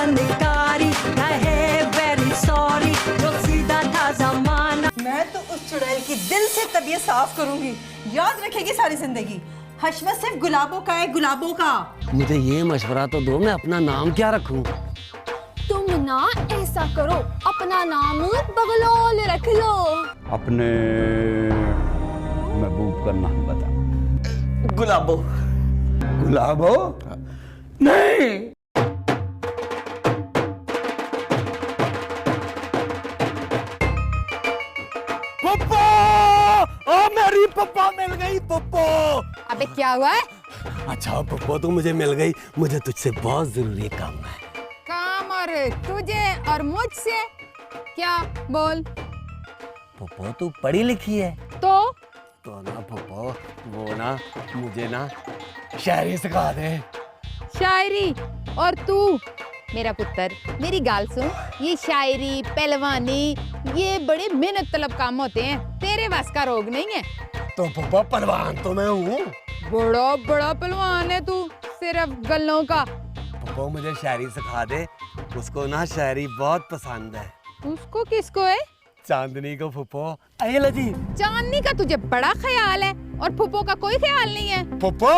जानकारी है, very sorry जो सीधा था जमाना। मैं तो उस चुड़ैल की दिल से तबीयत साफ करूंगी, याद रखेगी सारी जिंदगी। हश्म सिर्फ गुलाबों का है, गुलाबों का। मुझे ये मशवरा तो दो, मैं अपना नाम क्या रखूं? तुम ना ऐसा करो, अपना नाम बगलोल रख लो। अपने महबूब का नाम बता। गुलाबो। गुलाबो? नहीं। पप्पा! ओ मेरी पप्पा मिल गई पप्पो। अबे क्या हुआ है? अच्छा पप्पो तू मुझे मिल गई, मुझे तुझसे बहुत जरूरी काम है। काम और तुझे और मुझसे क्या? बोल। पप्पो तू पढ़ी लिखी है तो ना पप्पो, वो ना मुझे ना शायरी सिखा दे। शायरी? और तू मेरा पुत्र, मेरी गाल सुन, ये शायरी पहलवानी ये बड़े मेहनत तलब काम होते हैं, तेरे वास का रोग नहीं है। तो पप्पो पहलवान तो मैं हूँ। बड़ा बड़ा पहलवान है तू, सिर्फ गल्लों का। पप्पो मुझे शायरी सिखा दे, उसको ना शायरी बहुत पसंद है। उसको किसको है? चांदनी को फुप्पो। अय्यला जी। चांदनी का तुझे बड़ा ख्याल है और फुप्पो का कोई ख्याल नहीं है। फुप्पो?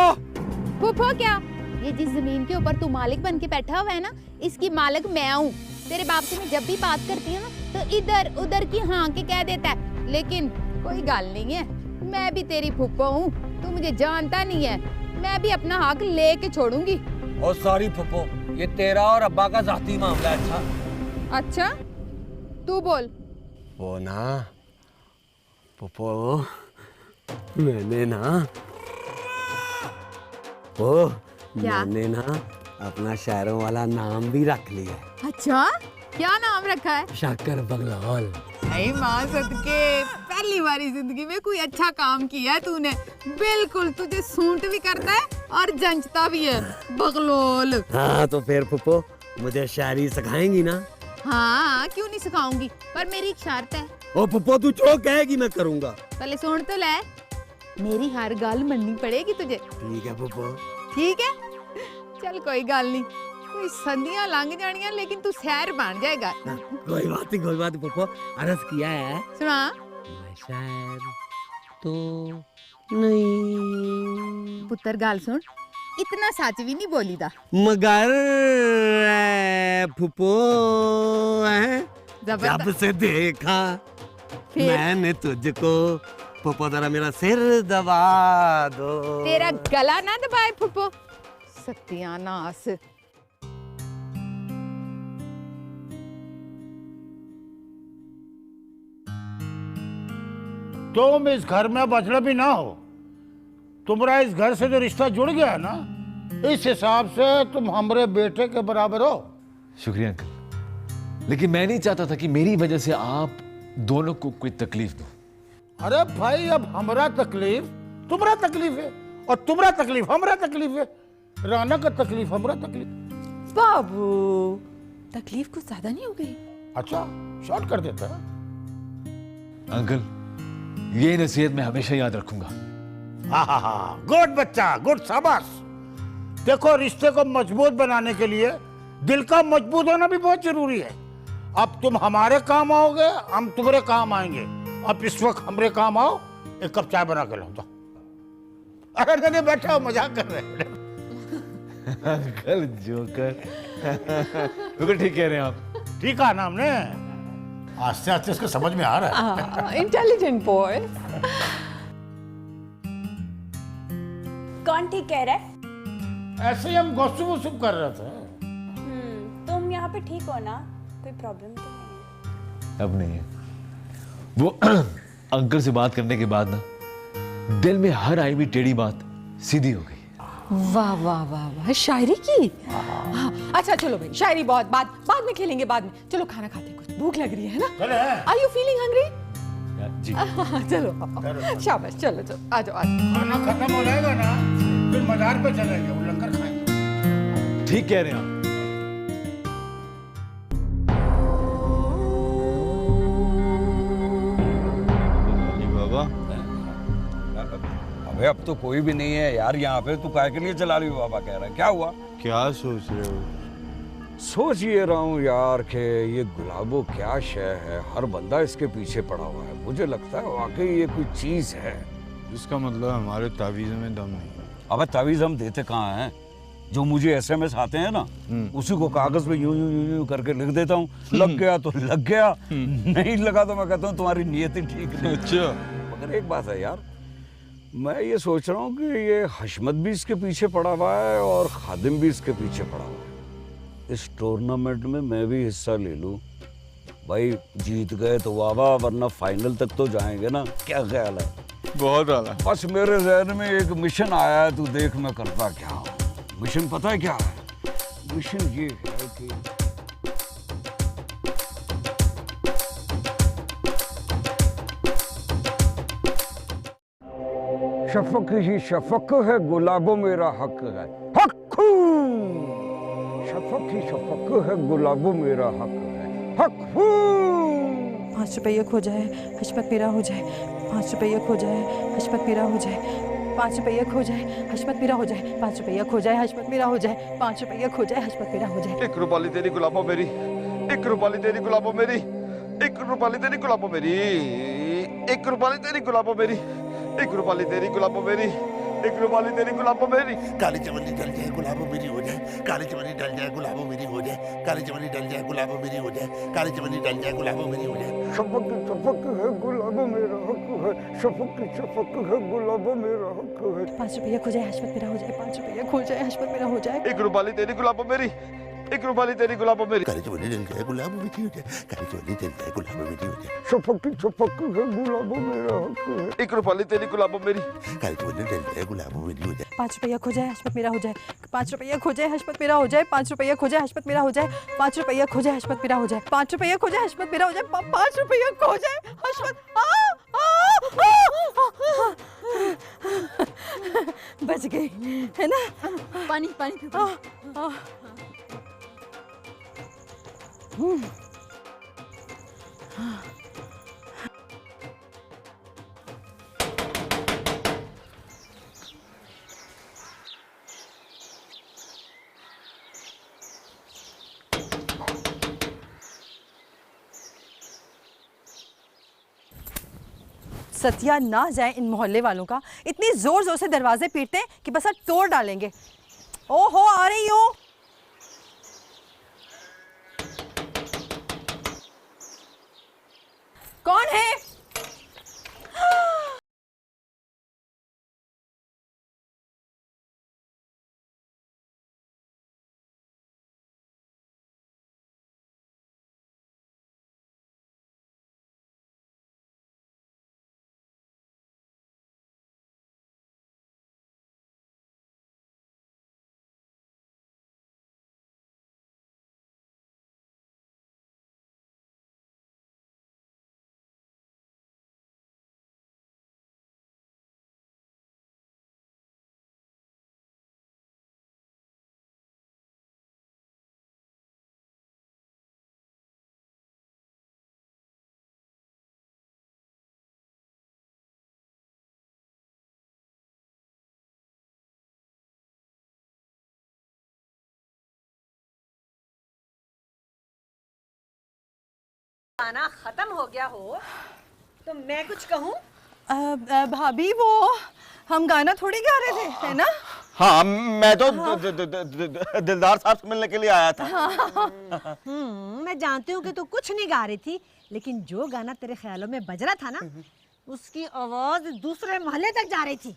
फुप्पो क्या? ये जिस जमीन के ऊपर तू मालिक बन के बैठा हुआ है ना, इसकी मालिक मैं हूँ। तेरे बाप से मैं जब भी बात करती हूँ ना तो इधर उधर की हाँ के कह देता है, लेकिन कोई गाल नहीं है। मैं भी तेरी फुप्पो हूँ, तू मुझे जानता नहीं है। मैं भी अपना हक लेके छोड़ूंगी। और सॉरी फुप्पो, ये तेरा और अब्बा का जाती मामला है। अच्छा तू बोल। वो ना पप्पो, मैंने ना मैंने ना अपना शायरों वाला नाम भी रख लिया। अच्छा क्या नाम रखा है? शाकर बगलोल। अरे माँ सदके, पहली बारी जिंदगी में कोई अच्छा काम किया है तूने। बिल्कुल तुझे सूट भी करता है और जंचता भी है, बगलोल। हाँ तो फिर पप्पो मुझे शायरी सिखाएंगी ना? हाँ क्यों नहीं सिखाऊंगी, पर मेरी एक शर्त है। ओ पप्पो तू जो कहेगी मैं करूँगा। पहले सुन तो ले, मेरी हर गाल मननी पड़ेगी तुझे। ठीक है पप्पो। ठीक है चल कोई गाल नहीं, कोई संधियां लंघ जानियां लेकिन तू शहर बन जाएगा। कोई बात नहीं पप्पो, अर्ज किया है। सुना। मैं शायर तो नहीं। पुत्र गाल सुन, इतना सच भी नहीं बोली दा, मगर फुप्पो जबरदस्त। जब से देखा फिर? मैंने तुझको, फुप्पो जरा मेरा सिर दबा दो। तेरा गला ना दबाए फुप्पो, सत्यानाश। तुम इस घर में अब अजनबी ना हो। तुम्हारा इस घर से जो रिश्ता जुड़ गया है ना, इस हिसाब से तुम हमारे बेटे के बराबर हो। शुक्रिया अंकल, लेकिन मैं नहीं चाहता था कि मेरी वजह से आप दोनों को कोई तकलीफ दो। अरे भाई अब हमारा तकलीफ तुम्हारा तकलीफ है और तुम्हारा तकलीफ हमारा तकलीफ है। राना का तकलीफ हमारा तकलीफ। बाबू तकलीफ कुछ ज्यादा नहीं हो गई? अच्छा शॉर्ट कर देता है। अंकल ये नसीहत मैं हमेशा याद रखूंगा। हाँ गुड बच्चा, गुड, शाबाश। देखो रिश्ते को मजबूत बनाने के लिए दिल का मजबूत होना भी बहुत जरूरी है। अब तुम हमारे काम आओगे, हम तुम्हारे काम आएंगे। अब इस वक्त हमारे काम आओ, एक कप चाय बना के लो। तो अरे नहीं बैठा हो, मजाक कर रहे हैं। Uncle joker. बिल्कुल ठीक कह रहे हैं आप। ठीक है ना, हमने आस्ते आस्ते इसको समझ में आ रहा है। Intelligent boy. कौन ठीक कह रहा है? ऐसे ही हम गॉसिप कर रहे थे। तुम यहाँ पे ठीक हो ना? कोई प्रॉब्लम तो नहीं है? अब नहीं है। वो अंकल से बात करने के बाद ना दिल में हर आई हुई टेढ़ी बात सीधी हो गई। वाह वाह वाह वाह, शायरी की। हाँ, अच्छा चलो भाई, शायरी बहुत बाद में खेलेंगे, बाद में। चलो खाना खाते हैं, कुछ भूख लग रही है ना? Are you feeling hungry? जी। चलो शाबाश, चलो चलो आ जाओ। खाना खत्म हो जाएगा ना फिर मजार पे चलेंगे, वो लंगर खाएंगे। ठीक कह रहे हैं आप। बाबा अबे अब तो कोई भी नहीं है यार यहाँ पे, तू काय के लिए चला रही हो? बाबा कह रहा है, क्या हुआ? क्या सोच रहे हो? सोच ये रहा हूँ यार कि ये गुलाबो क्या शय है, हर बंदा इसके पीछे पड़ा हुआ है। मुझे लगता है वाकई ये कोई चीज है। इसका मतलब हमारे तावीज़ में दम नहीं। अबे तावीज हम देते कहाँ हैं? जो मुझे एसएमएस आते हैं ना, उसी को कागज पे यूं यूं यूं यूं करके लिख देता हूँ। लग गया तो लग गया, नहीं लगा तो मैं कहता हूँ तुम्हारी नियत ही ठीक नहीं। अच्छा। मगर एक बात है यार, मैं ये सोच रहा हूँ कि ये हशमत भी इसके पीछे पड़ा हुआ है और खादिम भी इसके पीछे पड़ा हुआ है। इस टूर्नामेंट में मैं भी हिस्सा ले लूँ भाई, जीत गए तो वाह वाह, वरना फाइनल तक तो जाएंगे ना। क्या ख्याल है? बहुत आला। बस मेरे जहन में एक मिशन आया है, तू देख मैं करता क्या हूँ। मिशन पता है क्या है? मिशन ये है कि शफक ही शफक है, गुलाबो मेरा हक है। हक्कू शफक ही शफक है, गुलाबो मेरा हक है। हक्कू 5 रुपये खो जाए हशमत मेरा हो जाए, 5 रुपये खो जाए हशमत मेरा हो जाए, 5 रुपये खो जाए हशमत मेरा हो जाए, 5 रुपये खो जाए हशमत मेरा हो जाए, 5 रुपये खो जाए हशमत मेरा हो जाए। 1 रुपया तेरी गुलाबो मेरी, 1 रुपया तेरी गुलाबो मेरी, 1 रुपया तेरी गुलाबो मेरी, 1 रुपया तेरी गुलाबो मेरी, 1 रुपया तेरी गुलाबो मेरी, 1 रुपया तेरी गुलाबो मेरी। काली चमनी डल जाए गुलाबो मेरी हो जाए, काली चमनी डल जाए गुलाबो मेरी हो जाए, काली चमनी डल जाए गुलाबो मेरी हो जाए, काली चमनी डल जाए गुलाबो मेरी हो जाए। शफक है, गुलाबो मेरा हक है। शफक है, गुलाबो मेरा हक है। 5 रुपये खो जाए हशमत मेरा हो जाए, 5 रुपये खो जाए हशमत मेरा हो जाए। 1 रुपया तेरी गुलाबो मेरी, 1 रुपया तेरी गुलाबो मेरी। काली चमनी डल जाए गुलाबो मेरी हो जाए, काली चमनी डल जाए गुलाबो मेरी हो जाए। शफक है, गुलाबो मेरा हक है। 1 रुपया तेरी गुलाबो मेरी, काली चमनी डल जाए गुलाबो मेरी हो जाए। 5 रुपये खो जाए हशमत मेरा हो जाए, 5 रुपये खो जाए हशमत मेरा हो जाए, 5 रुपये खो जाए हशमत मेरा हो जाए, 5 रुपये खो जाए हशमत मेरा हो जाए, 5 रुपये खो जाए हशमत मेरा हो जाए, 5 रुपये खो जाए हशमत। बच गई है ना? पानी पानी सत्या ना जाए इन मोहल्ले वालों का, इतनी जोर जोर से दरवाजे पीटते हैं कि बस अब तोड़ डालेंगे। ओहो आ रही हूँ। कौन है? गाना खत्म हो गया हो तो मैं कुछ कहूँ? भाभी वो हम गाना थोड़ी गा रहे थे, है ना? हाँ मैं तो दिलदार साहब से मिलने के लिए आया था। मैं जानती हूँ कि तू कुछ नहीं गा रही थी, लेकिन जो गाना तेरे ख्यालों में बज रहा था ना, उसकी आवाज दूसरे मोहल्ले तक जा रही थी।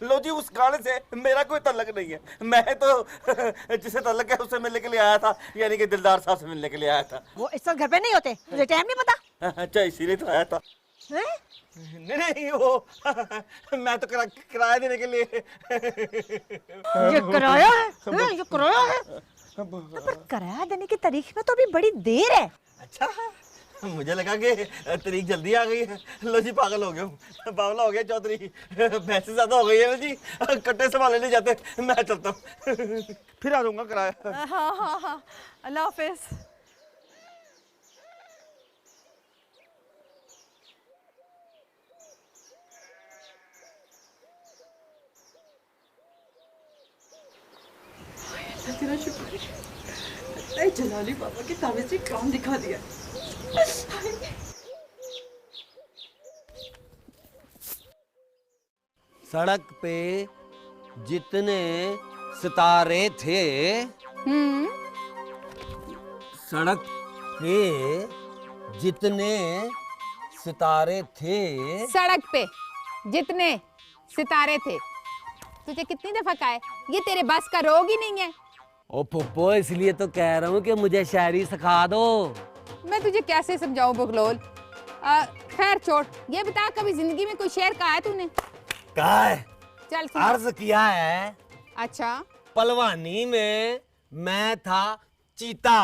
लो जी, उस गाने से मेरा कोई तल्लक नहीं है। मैं तो जिसे तल्लक है उससे मिलने के लिए आया था, यानी कि दिलदार साहब से मिलने के लिए आया था। वो इस वक्त घर पे नहीं होते, तुझे टाइम नहीं पता? अच्छा, इसीलिए तो आया था। हैं? नहीं वो मैं तो किराया देने के लिए। ये किराया है? ये किराया है? पर किराया देने की तारीख में तो अभी बड़ी देर है। अच्छा, मुझे लगा कि तारीख जल्दी आ गई है। लो जी, पागल हो गया हूँ, बावला हो गया चौधरी। पैसे ज्यादा हो गई है ना जी, कट्टे संभाले नहीं जाते। मैं चलता हूँ, फिर आ दूंगा किराया। हाँ हाँ हाँ, अल्लाह हाफिज। तेरा शुक्र है, जलाली बाबा के तावे से काम दिखा दिया। सड़क पे जितने सितारे थे, सड़क पे जितने सितारे थे, सड़क पे जितने सितारे थे, तुझे कितनी दफा कहा है ये तेरे बस का रोग ही नहीं है। ओ पुप्पो, इसलिए तो कह रहा हूँ कि मुझे शायरी सिखा दो। मैं तुझे कैसे समझाऊं बगलोल। खैर छोड़, ये बता कभी जिंदगी में कोई शेर कहा है तूने? कहा है, चल सुना। अर्ज किया है। अच्छा, पलवानी में मैं था चीता,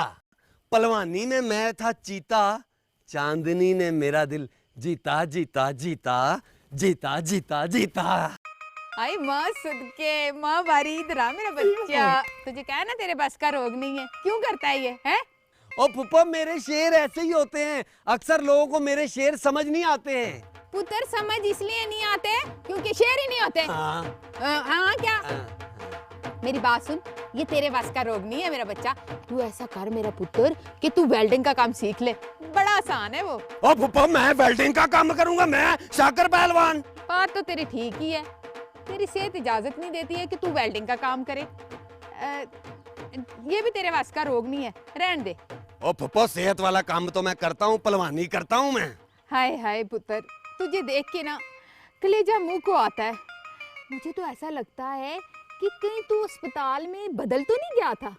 पलवानी में मैं था चीता, चांदनी ने मेरा दिल जीता जीता जीता जीता जीता जीता। आई माँ सदके, माँ बारी इधर आ मेरा बच्चा। तुझे क्या है ना तेरे बस का रोग नहीं है, क्यों करता है ये है? ओ पुप्पा, मेरे शेर ऐसे ही होते हैं, अक्सर लोगों को मेरे शेर समझ नहीं आते हैं। पुत्र समझ इसलिए नहीं आते क्योंकि शेर ही नहीं होते। हाँ क्या? मेरी बात सुन, ये तेरे बस का रोग नहीं है मेरा बच्चा। तू ऐसा कर मेरा पुत्र कि तू वेल्डिंग का काम सीख ले, बड़ा आसान है वो। ओ पुप्पा, मैं वेल्डिंग का काम करूंगा, मैं शाकर पहलवान। बात तो तेरी ठीक ही है, तेरी सेहत इजाजत नहीं देती है कि तू वेल्डिंग का काम करे। ये भी तेरे बस का रोग नहीं है, रहने दे। ओ पुप्पा, सेहत वाला काम तो मैं करता हूँ, पहलवानी करता हूँ मैं। हाय हाय पुत्र, तुझे देख के ना कलेजा मुंह को आता है। मुझे तो ऐसा लगता है कि कहीं तू अस्पताल में बदल तो नहीं गया था।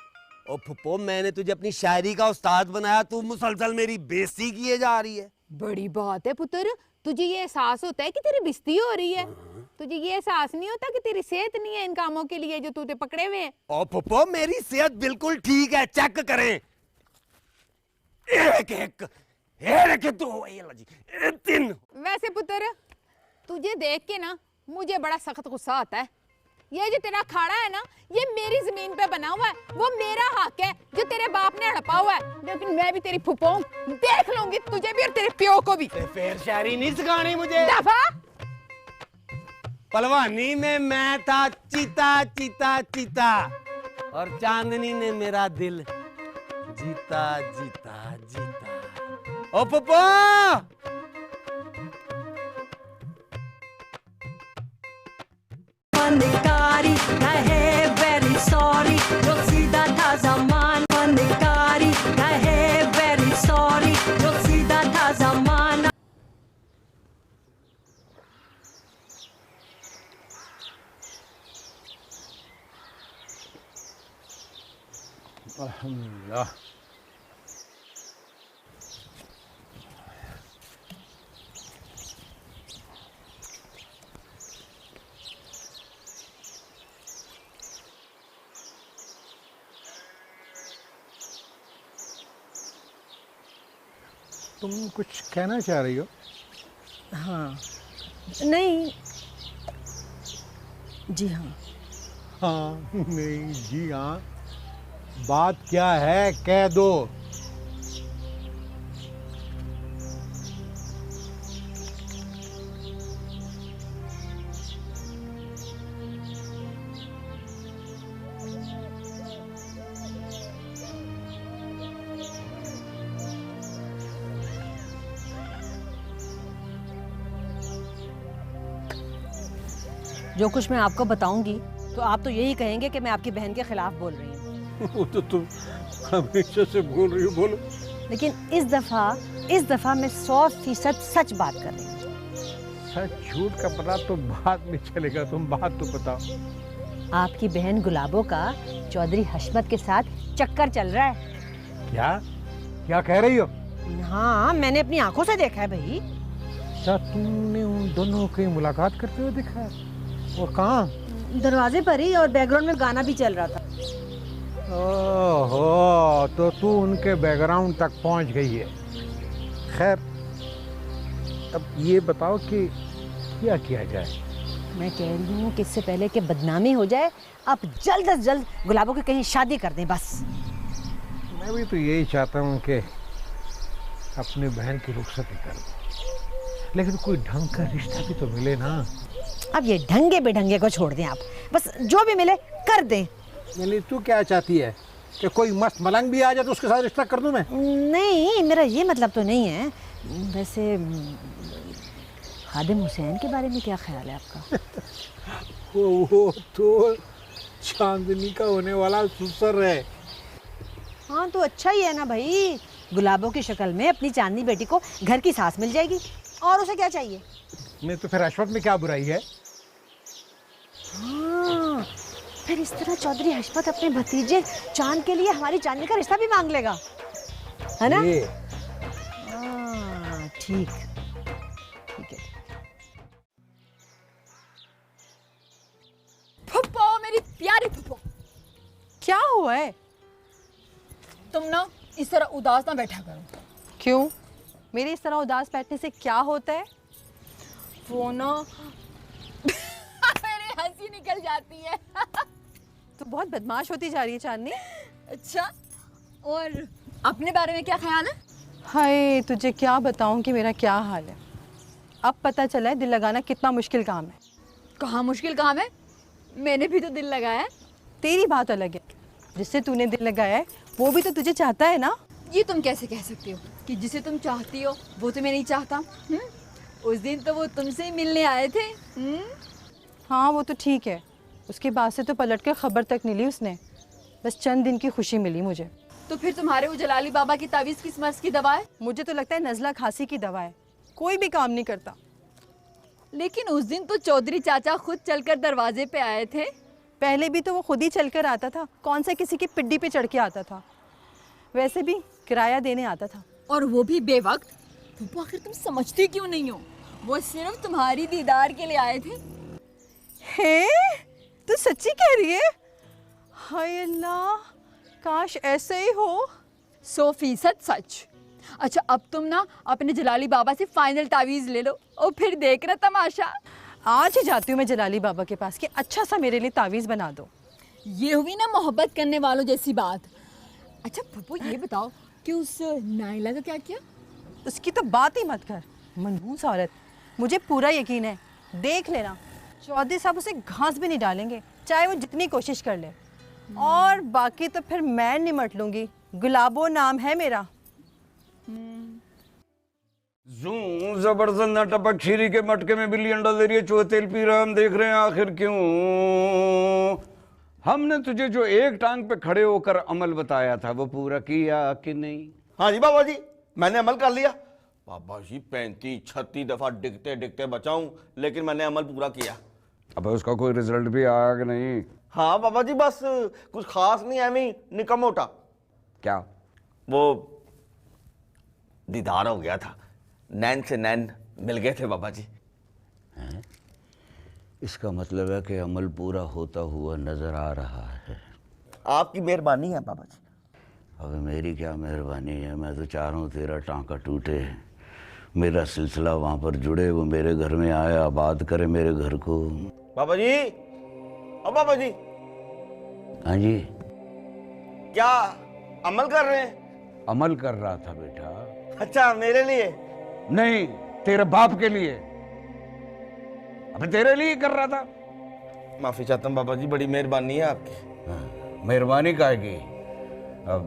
ओ फुप्पो, मैंने तुझे अपनी शायरी का उस्ताद बनाया, तू मुसलसल मेरी बेइज्जती किए जा रही है। बड़ी बात है पुत्र, तुझे ये एहसास होता है कि तेरी बेइज्जती हो रही है? तुझे ये एहसास नहीं होता कि तेरी सेहत नहीं है इन कामों के लिए जो तूने पकड़े हुए हैं? ओ फुप्पो, मेरी सेहत बिल्कुल ठीक है, चेक करें। एक एक तीन। वैसे पुत्र, तुझे देख के ना मुझे बड़ा सख्त गुस्सा आता है। ये जो तेरा खाड़ा है ना, ये मेरी जमीन पे बना हुआ है, वो मेरा हक है जो तेरे बाप ने हड़पा हुआ है। लेकिन मैं भी तेरी फुप्पो हूं, देख लूंगी तुझे भी और तेरे प्यो को भी। फिर शायरी नहीं सिखानी मुझे। दफा। पलवानी में मैं था चीता चीता चीता, और चांदनी ने मेरा दिल जीता जीता जीता। ओ पप्पा, फनकारी कहे वेरी सॉरी, जो सीधा था ज़माना। फनकारी कहे वेरी सॉरी, जो सीधा था ज़माना। अल्हम्दुलिल्लाह। तुम कुछ कहना चाह रही हो? हाँ, नहीं, जी हाँ। हाँ नहीं जी हाँ, बात क्या है कह दो। जो कुछ मैं आपको बताऊंगी तो आप तो यही कहेंगे कि मैं आपकी बहन के खिलाफ बोल रही हूँ। वो तो तुम हमेशा से बोल रही हो, बोलो। लेकिन इस दफा मैं 100% सच बात कर रही हूँ। सच झूठ का पता तो बाद में चलेगा, तुम बात तो बताओ। आपकी बहन गुलाबो का चौधरी हशमत के साथ चक्कर चल रहा है। क्या क्या कह रही हो? हाँ, मैंने अपनी आंखों से देखा है भाई। क्या तुमने उन दोनों की मुलाकात करते हुए देखा है? वो कहाँ? दरवाजे पर ही, और बैकग्राउंड में गाना भी चल रहा था। ओहो, तो तू उनके बैकग्राउंड तक पहुंच गई है। खैर, अब ये बताओ कि क्या किया जाए? मैं कह रही हूँ कि इससे पहले कि बदनामी हो जाए, आप जल्द से जल्द गुलाबों की कहीं शादी कर दें बस। मैं भी तो यही चाहता हूँ कि अपनी बहन की रुखसती कर लूं, लेकिन कोई ढंग का रिश्ता भी तो मिले ना। अब ये ढंगे बेढंगे को छोड़ दें आप, बस जो भी मिले कर दें। यानी तू क्या चाहती है कि कोई मस्त मलंग भी आ जाए तो उसके साथ रिश्ता कर दूं मैं? नहीं, मेरा ये मतलब तो नहीं है। वैसे खादिम हुसैन के बारे में क्या ख्याल है आपका? वो तो चांदनी का होने वाला ससुर है। हाँ तो अच्छा ही है ना भाई, गुलाबों की शक्ल में अपनी चांदनी बेटी को घर की सास मिल जाएगी, और उसे क्या चाहिए? नहीं तो फिर हशमत में क्या बुराई है? हाँ, फिर इस तरह चौधरी हशमत अपने भतीजे चांद के लिए हमारी चांदनी का रिश्ता भी मांग लेगा, है ना? हाँ ठीक है। फुप्पो, मेरी प्यारी फुप्पो, क्या हुआ है? तुम ना इस तरह उदास ना बैठा करो। क्यों? मेरे इस तरह उदास बैठने से क्या होता है? वो ना मेरी हंसी निकल जाती है। तो बहुत बदमाश होती जा रही है चांदनी। अच्छा, और अपने बारे में क्या ख्याल है? हाय, तुझे क्या बताऊं कि मेरा क्या हाल है। अब पता चला है दिल लगाना कितना मुश्किल काम है। कहाँ मुश्किल काम है? मैंने भी तो दिल लगाया है। तेरी बात अलग है, जिससे तूने दिल लगाया है वो भी तो तुझे चाहता है ना। ये तुम कैसे कह सकती हो कि जिसे तुम चाहती हो वो तुम्हें नहीं चाहता? उस दिन तो वो तुमसे ही मिलने आए थे। हाँ वो तो ठीक है, उसके बाद से तो पलट कर खबर तक नहीं ली उसने। बस चंद दिन की खुशी मिली मुझे। तो फिर तुम्हारे वो जलाली बाबा की तावीज़ किस मर्ज की दवा है? मुझे तो लगता है नज़ला खांसी की दवा है, कोई भी काम नहीं करता। लेकिन उस दिन तो चौधरी चाचा खुद चलकर दरवाजे पे आए थे। पहले भी तो वो खुद ही चलकर आता था, कौन सा किसी की पिड्डी पे चढ़ के आता था। वैसे भी किराया देने आता था, और वो भी बेवक्त। तो आखिर तुम समझती क्यों नहीं हो? वो सिर्फ तुम्हारी दीदार के लिए आए थे। हे, तू सच्ची कह रही है? हाय अल्लाह, काश ऐसे ही हो। 100% सच। अच्छा, अब तुम ना अपने जलाली बाबा से फाइनल तावीज़ ले लो और फिर देखना तमाशा। आज ही जाती हूँ मैं जलाली बाबा के पास कि अच्छा सा मेरे लिए तावीज़ बना दो। ये हुई ना मोहब्बत करने वालों जैसी बात। अच्छा पप्पू, ये बताओ कि उस नाइला का क्या किया? उसकी तो बात ही मत कर, मनहूस औरत। मुझे पूरा यकीन है, देख लेना, चौधरी साहब उसे घास भी नहीं डालेंगे, चाहे वो जितनी कोशिश कर ले। और बाकी तो फिर मैं निमट लूंगी, गुलाबो नाम है मेरा। जूं जबरदस्त नटपक खीरी के मटके में बिल्ली अंडा दे रही है, चूहे तेल पी रहा, हम देख रहे हैं आखिर क्यों। हमने तुझे जो एक टांग पे खड़े होकर अमल बताया था वो पूरा किया कि नहीं? हाँ जी बाबा जी, मैंने अमल कर लिया। बाबा जी 35-36 दफा डिगते डिगते बचाऊं, लेकिन मैंने अमल पूरा किया। अब उसका कोई रिजल्ट भी आया कि नहीं? हाँ बाबा जी, बस कुछ खास नहीं है, मैं निकम मोटा। क्या? वो दीदार हो गया था, नैन से नैन मिल गए थे बाबा जी। है? इसका मतलब है कि अमल पूरा होता हुआ नजर आ रहा है। आपकी मेहरबानी है बाबा जी। अब मेरी क्या मेहरबानी है, मैं तो चाह रहा हूँ तेरा टांका टूटे, मेरा सिलसिला वहाँ पर जुड़े, वो मेरे घर में आए, आबाद करे मेरे घर को। बाबा जी, अब बाबा जी। हाँ जी। क्या अमल कर रहे हैं? अमल कर रहा था बेटा। अच्छा, मेरे लिए नहीं, तेरे बाप के लिए। अबे तेरे लिए कर रहा था। माफी चाहता हूँ बाबा जी, बड़ी मेहरबानी है आपकी। मेहरबानी काहे की? अब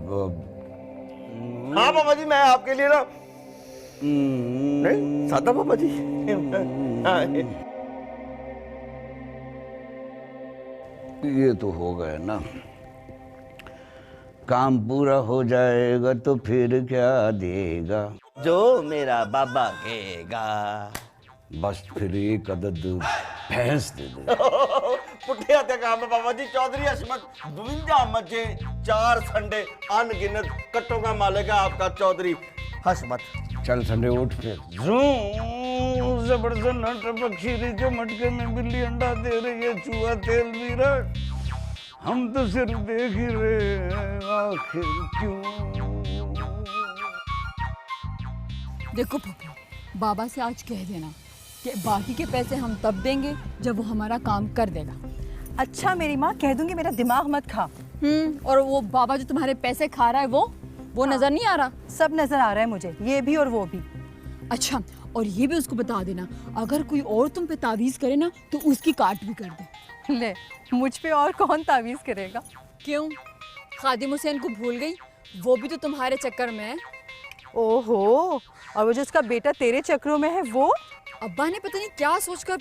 हाँ बाबा जी, मैं आपके लिए ना नहीं सादा बाबा जी। ये तो हो गया ना, काम पूरा हो जाएगा तो फिर क्या देगा? जो मेरा बाबा कहेगा। बस फिर एक अदद भैंस दे दे। पुट्ठे आते काम है बाबा जी। चौधरी हशमत 52 मजे 4 संडे अनगिनत कट्टों का मालिक है आपका चौधरी हशमत। चल संडे उठ फिर। जबरदस्त नटपक खीरी के मटके में बिल्ली अंडा दे रही है, चूहा तेल पी रहा है, हम तो सिर्फ देख ही रहे हैं आखिर क्यों। देखो पप्पू, बाबा से आज कह देना कि बाकी के पैसे हम तब देंगे जब वो हमारा काम कर देगा। अच्छा मेरी माँ, कह दूंगी मेरा दिमाग मत खा। और वो बाबा जो तुम्हारे पैसे खा रहा है वो नजर नहीं आ रहा? सब नजर आ रहा है मुझे, ये भी और वो भी। अच्छा, और ये भी उसको बता देना, अगर कोई और तुम पे तावीज करे ना तो उसकी काट भी कर दे। ले, मुझ पे और कौन तावीज करेगा? क्यों? खादिम हुसैन को भूल गई, वो भी तो तुम्हारे चक्कर में है। ओहो, और वो जो उसका बेटा तेरे चक्रों में है वो? अब्बा ने पता नहीं क्या सोचकर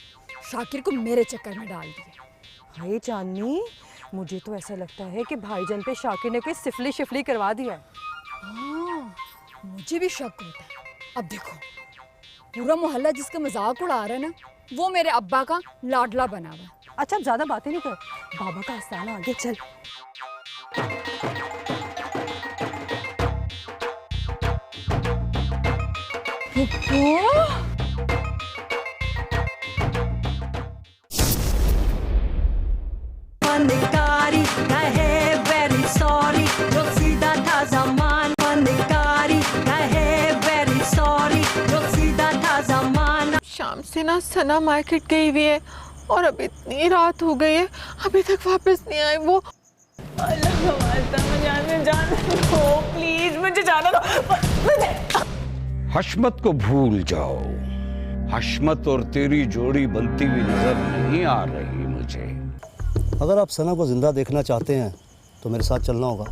शाकिर को मेरे चक्कर में डाल दिया। हाय चांदनी, मुझे तो ऐसा लगता है कि भाईजान पे शाकिर ने कोई सिफली शिफली करवा दिया है। हाँ, मुझे भी शक होता है। अब देखो, पूरा मोहल्ला जिसका मजाक उड़ा रहा है ना, वो मेरे अब्बा का लाडला बना हुआ है। अच्छा अब ज्यादा बातें नहीं कर, बाबा का आस्थाना आगे चल। फनकारी कहे वेरी सॉरी, जो सीधा था जमान। फनकारी कहे वेरी सॉरी, जो सीधा था जमान। शाम से ना सना मार्केट गई हुई है और अब इतनी रात हो गई है, अभी तक वापस नहीं आई वो। मुझे जाने दो प्लीज, मुझे जाने दो। हशमत को भूल जाओ। हशमत और तेरी जोड़ी बनती हुई नजर नहीं आ रही मुझे। अगर आप सना को जिंदा देखना चाहते हैं तो मेरे साथ चलना होगा।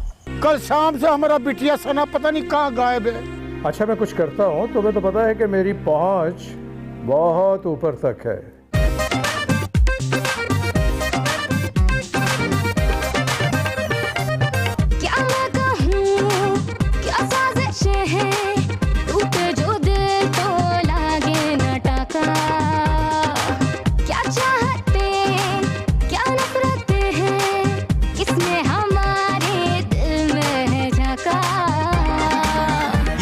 कल शाम से हमारा बिटिया सना पता नहीं कहाँ गायब है। अच्छा मैं कुछ करता हूँ, तुम्हें तो पता है कि मेरी पहुंच बहुत ऊपर तक है। क्या मैं कहूँ, क्या साजिशें हैं, टूटे जो दिल तो लागे न टाका। क्या चाहते, क्या नफरतें हैं, किसने हमारे दिल में झांका।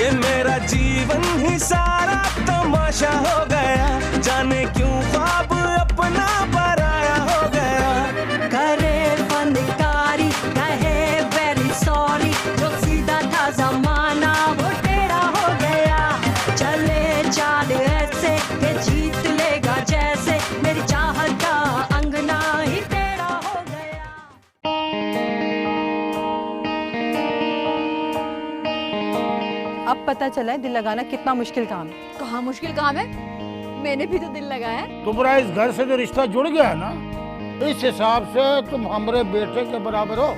ये मेरा जीवन ही सारा तमाशा हो गया, जाने क्यों ख्वाब अपना पराया हो गया। करे फनकारी कहे वेरी सॉरी, जो सीधा था जमाना वो टेढ़ा हो गया। चले चाल ऐसे के जीत लेगा जैसे, मेरी चाहत का अंगना ही टेढ़ा हो गया। अब पता चला है दिल लगाना कितना मुश्किल काम है। कहाँ मुश्किल काम है, मैंने भी तो दिल लगाया है। तुम्हारा इस घर से जो रिश्ता जुड़ गया है ना, इस हिसाब से तुम हमारे बेटे के बराबर हो।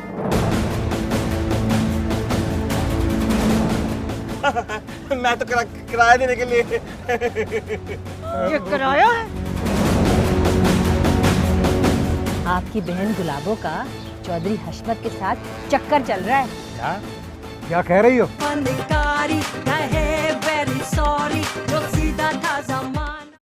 मैं तो किराया देने के लिए। ये कराया है? आपकी बहन गुलाबो का चौधरी हशमत के साथ चक्कर चल रहा है। क्या कह रही हो? फनकारी कहे वेरी सॉरी, जो सीधा था जमाना।